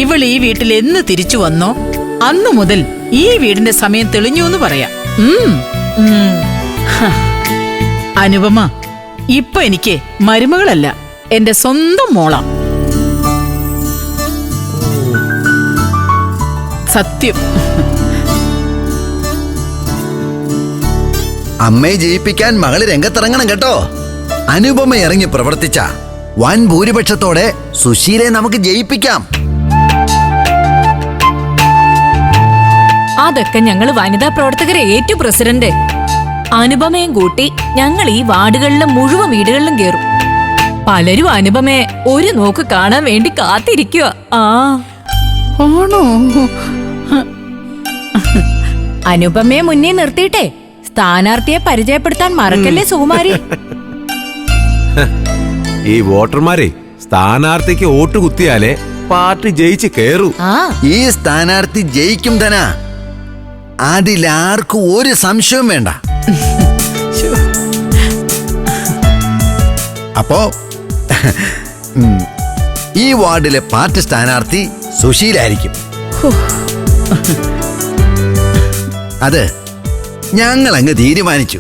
ഇവൾ ഈ വീട്ടിൽ എന്ന് തിരിച്ചു വന്നോ അന്നു മുതൽ ഈ വീടിന്റെ സമയം തെളിഞ്ഞു എന്ന് പറയാം. അനുപമ ഇപ്പൊ എനിക്ക് മരുമകളല്ല, എന്റെ സ്വന്തം മോളാ. സത്യം. അമ്മയെ ജയിപ്പിക്കാൻ മകള് രംഗത്തിറങ്ങണം കേട്ടോ. അനുപമ ഇറങ്ങി പ്രവർത്തിച്ച വൻ ഭൂരിപക്ഷത്തോടെ സുശീലയെ നമുക്ക് ജയിപ്പിക്കാം. അതൊക്കെ ഞങ്ങൾ വനിതാ പ്രവർത്തകരെ ഏറ്റു പ്രസിഡന്റ്. അനുപമയും കൂട്ടി ഞങ്ങൾ ഈ വാർഡുകളിലും മുഴുവൻ വീടുകളിലും കേറും. പലരും അനുപമയെ ഒരു നോക്ക് കാണാൻ വേണ്ടി കാത്തിരിക്കുക. ആണോ? അനുപമയെ മുന്നേ നിർത്തിയിട്ടേ സ്ഥാനാർത്ഥിയെ പരിചയപ്പെടുത്താൻ മറക്കല്ലേ സുകുമാരി. ഈ വോട്ടർമാരെ സ്ഥാനാർത്ഥിക്ക് വോട്ട് കുത്തിയാലേ പാർട്ടി ജയിച്ച് കേറൂ. ഈ സ്ഥാനാർത്ഥി ജയിക്കും തന്നെ, അതിലാർക്കും ഒരു സംശയവും വേണ്ട. അപ്പോ ഈ വാർഡിലെ പാർട്ടി സ്ഥാനാർത്ഥി സുശീലായിരിക്കും. അത് ഞങ്ങൾ അങ്ങ് തീരുമാനിച്ചു.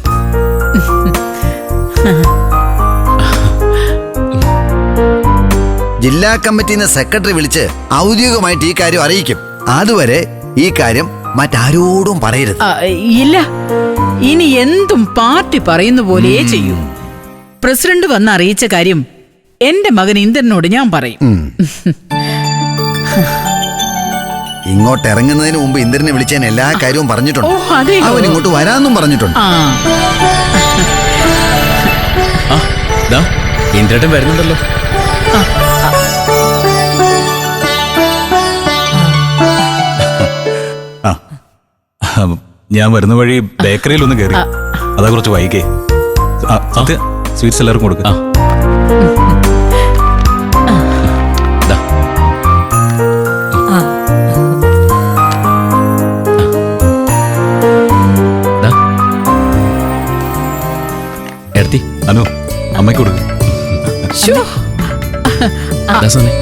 ജില്ലാ കമ്മിറ്റിന്ന് സെക്രട്ടറി വിളിച്ച് ഔദ്യോഗികമായിട്ട് ഈ കാര്യം അറിയിക്കും. അതുവരെ ഈ കാര്യം മറ്റാരോടും പറയരുത്. ഇല്ല, ഇനി എന്തും പാർട്ടി പറയുന്ന പോലെ ചെയ്യൂ. പ്രസിഡന്റ് വന്ന് അറിയിച്ച കാര്യം എന്റെ മകൻ ഇന്ദ്രനോട് ഞാൻ പറയും. ഇങ്ങോട്ട് ഇറങ്ങുന്നതിന് മുമ്പ് ഇന്ദ്രനെ വിളിച്ചാൻ എല്ലാ കാര്യവും പറഞ്ഞിട്ടുണ്ട്. അവൻ ഇങ്ങോട്ട് വരാന്നും പറഞ്ഞിട്ടുണ്ട്. ഇന്ദ്രേട്ടൻ വരുന്നുണ്ടല്ലോ. ഞാൻ വരുന്ന വഴി ബേക്കറിയിൽ ഒന്ന് കയറി, അതാ കുറച്ച് വൈകേ. സ്വീറ്റ്സ് എല്ലാവർക്കും കൊടുക്ക. എടുത്തി അനു അമ്മയ്ക്ക് കൊടുക്ക. ദാസനെ